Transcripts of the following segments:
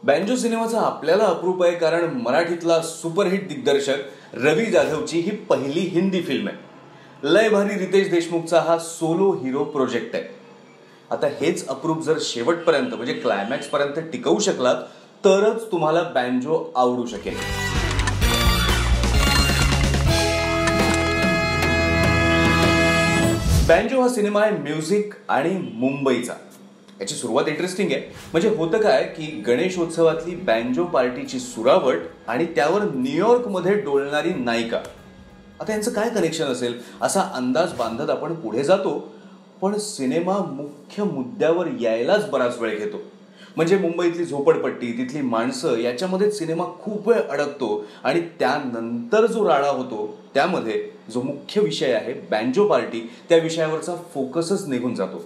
Banjo सिनेमाचा आपल्याला अप्रूप आहे कारण मराठीतला सुपरहिट दिग्दर्शक रवी जाधवची ही पहिली हिंदी फिल्म आहे। लय भारी रितेश देशमुखचा हा सोलो हिरो प्रोजेक्ट आहे। आता हेच अप्रूप जर शेवटपर्यंत म्हणजे क्लायमॅक्स पर्यंत टिकवू शकलात तरच तुम्हाला बँजो आवडू शकेल। बँजो हा सिनेमा आहे म्युझिक आणि मुंबईचा। याची सुरुवात इंटरेस्टिंग आहे। म्हणजे होतं काय की गणेशोत्सवातली बँजो पार्टीची सुरावट आणि त्यावर न्यूयॉर्क मध्ये डोलणारी नायिका, आता यांचं काय कनेक्शन असेल असा अंदाज बांधत आपण पुढे जातो, पण सिनेमा मुख्य मुद्द्यावर यायलाच बराच वेळ घेतो। म्हणजे मुंबईतली झोपडपट्टी, तिथली माणसं याच्यामध्ये सिनेमा खूप वेळ अडकतो आणि त्यानंतर जो राडा होतो त्यामध्ये जो मुख्य विषय आहे बँजो पार्टी, त्या विषयावरचा फोकसच निघून जातो।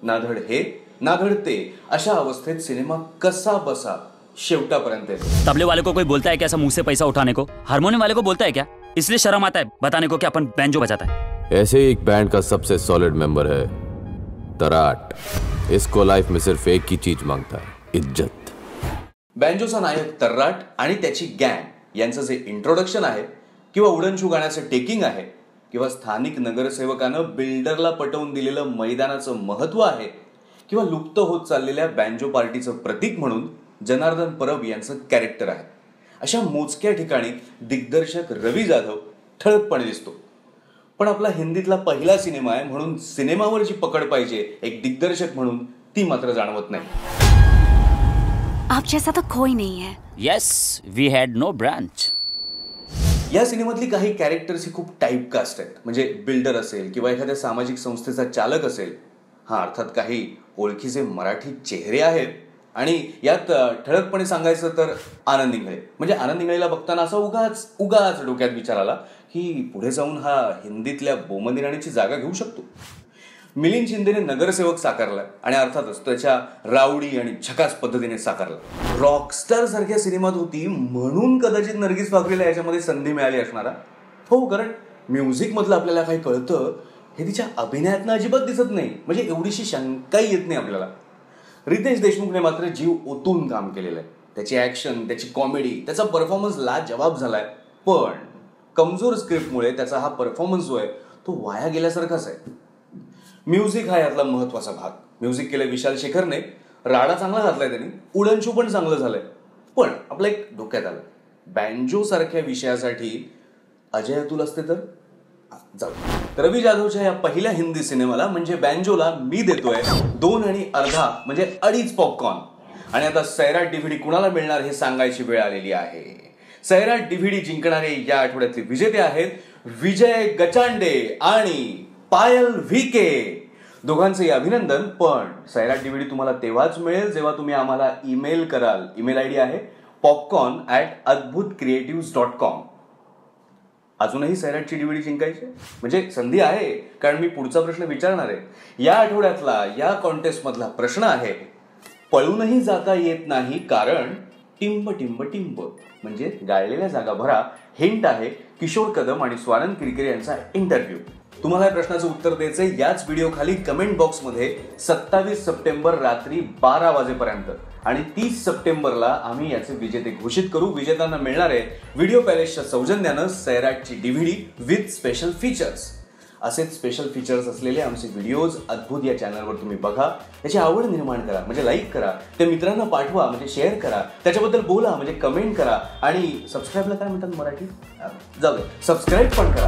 नाधड हे नाधड ते अशा अवस्थेत सिनेमा कसा बसा शेवटापर्यंत येतो। तबले वाले को कोई बोलता है क्या ऐसा मुंह से पैसा उठाने को? हारमोनियम वाले को बोलता है क्या? इसलिए शर्म आता है बताने को कि अपन बैंजो बजाता है। ऐसे ही एक बैंड का सबसे सॉलिड मेंबर है तराट। इसको लाइफ में सिर्फ एक ही चीज मांगता है, इज्जत। बँजोचा नायक तर्राट आणि त्याची गँग यांचं जे इंट्रोडक्शन आहे किंवा उडनशू गाण्याचं टेकिंग आहे किंवा स्थानिक नगरसेवकानं बिल्डरला पटवून दिलेलं मैदानाचं महत्व आहे किंवा लुप्त होत चाललेल्या बँजो पार्टीचं प्रतीक म्हणून जनार्दन परब यांचं कॅरेक्टर आहे, अशा मोजक्या ठिकाणी दिग्दर्शक रवी जाधव ठळकपणे दिसतो। पण आपला हिंदीतला पहिला सिनेमा आहे म्हणून सिनेमावर जी पकड पाहिजे एक दिग्दर्शक म्हणून ती मात्र जाणवत नाही। आप जैसा तो कोई नहीं है। Yes, we had no branch. या सिनेमातली काही कॅरेक्टर्स ही खूप टाईपकास्ट आहेत। म्हणजे बिल्डर असेल किंवा एखाद्या सामाजिक संस्थेचा चालक असेल, हा अर्थात काही ओळखीचे मराठी चेहरे आहेत आणि यात ठळकपणे सांगायचं तर आनंद इंगळे। म्हणजे आनंद इंगळेला बघताना असा उगाच डोक्यात विचार आला की पुढे जाऊन हा हिंदीतल्या बोमंदी राणीची जागा घेऊ शकतो। मिलिंद शिंदेने नगरसेवक साकारला आणि अर्थातच त्याच्या रावडी आणि झकास पद्धतीने साकारला। रॉकस्टार सारख्या सिनेमात होती म्हणून कदाचित नर्गिस फाखरीला याच्यामध्ये संधी मिळाली असणार। हो, कारण म्युझिक मधलं आपल्याला काही कळतं हे तिच्या अभिनयातनं अजिबात दिसत नाही। म्हणजे एवढीशी शंकाही येत नाही आपल्याला। रितेश देशमुखने मात्र जीव ओतून काम केलेलं आहे। त्याची ऍक्शन, त्याची कॉमेडी, त्याचा परफॉर्मन्स लाजवाब झालाय, पण कमजोर स्क्रिप्टमुळे त्याचा हा परफॉर्मन्स जो आहे तो वाया गेल्यासारखाच आहे। म्युझिक हा यातला महत्वाचा भाग। म्युझिक केलं विशाल शेखरने, राडा चांगला घातलाय त्यांनी, उडनशू पण चांगलं झालंय। पण आपलं एक डोक्यात आलं, बँजो सारख्या विषयासाठी अजय अतुल असते तर जाऊ। रवी जाधवच्या या पहिल्या हिंदी सिनेमाला म्हणजे बँजोला मी देतोय 2.5 म्हणजे 2.5 पॉपकॉर्न। आणि आता सैराट डीव्हीडी कुणाला मिळणार हे सांगायची वेळ आलेली आहे। सैराट डीव्हीडी जिंकणारे या आठवड्यातले विजेते आहेत विजय गचांडे आणि पायल व्हीके। दोघांचेही अभिनंदन। पण सैराट डीव्हीडी तुम्हाला तेव्हाच मिळेल जेव्हा तुम्ही आम्हाला ईमेल कराल। ईमेल आयडी आहे popcorn@adbhutcreatives.com। अजूनही सैराटची डीव्हीडी जिंकायची म्हणजे संधी आहे, कारण मी पुढचा प्रश्न विचारणार आहे। या आठवड्यातला या कॉन्टेस्ट मधला प्रश्न आहे, पळूनही जाता येत नाही कारण टिंब टिंब टिंब म्हणजे गाळलेल्या जागा भरा। हिंट आहे किशोर कदम आणि स्वानंद किरकिरे यांचा इंटरव्ह्यू। तुम्हाला या प्रश्नाचं उत्तर द्यायचंय याच व्हिडिओ खाली कमेंट बॉक्स मध्ये 27 सप्टेंबर रात्री 12 वाजेपर्यंत, आणि 30 सप्टेंबरला आम्ही याचे विजेते घोषित करू। विजेत्यांना मिळणार आहे व्हिडिओ पॅलेसच्या सौजन्यानं सैराटची डीव्हीडी विथ स्पेशल फीचर्स। असेच स्पेशल फीचर्स असलेले आमचे व्हिडिओज अद्भुत या चॅनलवर तुम्ही बघा, त्याची आवड निर्माण करा म्हणजे लाईक करा, त्या मित्रांना पाठवा म्हणजे शेअर करा, त्याच्याबद्दल बोला म्हणजे कमेंट करा, आणि सबस्क्राईबला काय म्हणतात मराठी, जाऊ दे, सबस्क्राईब पण करा।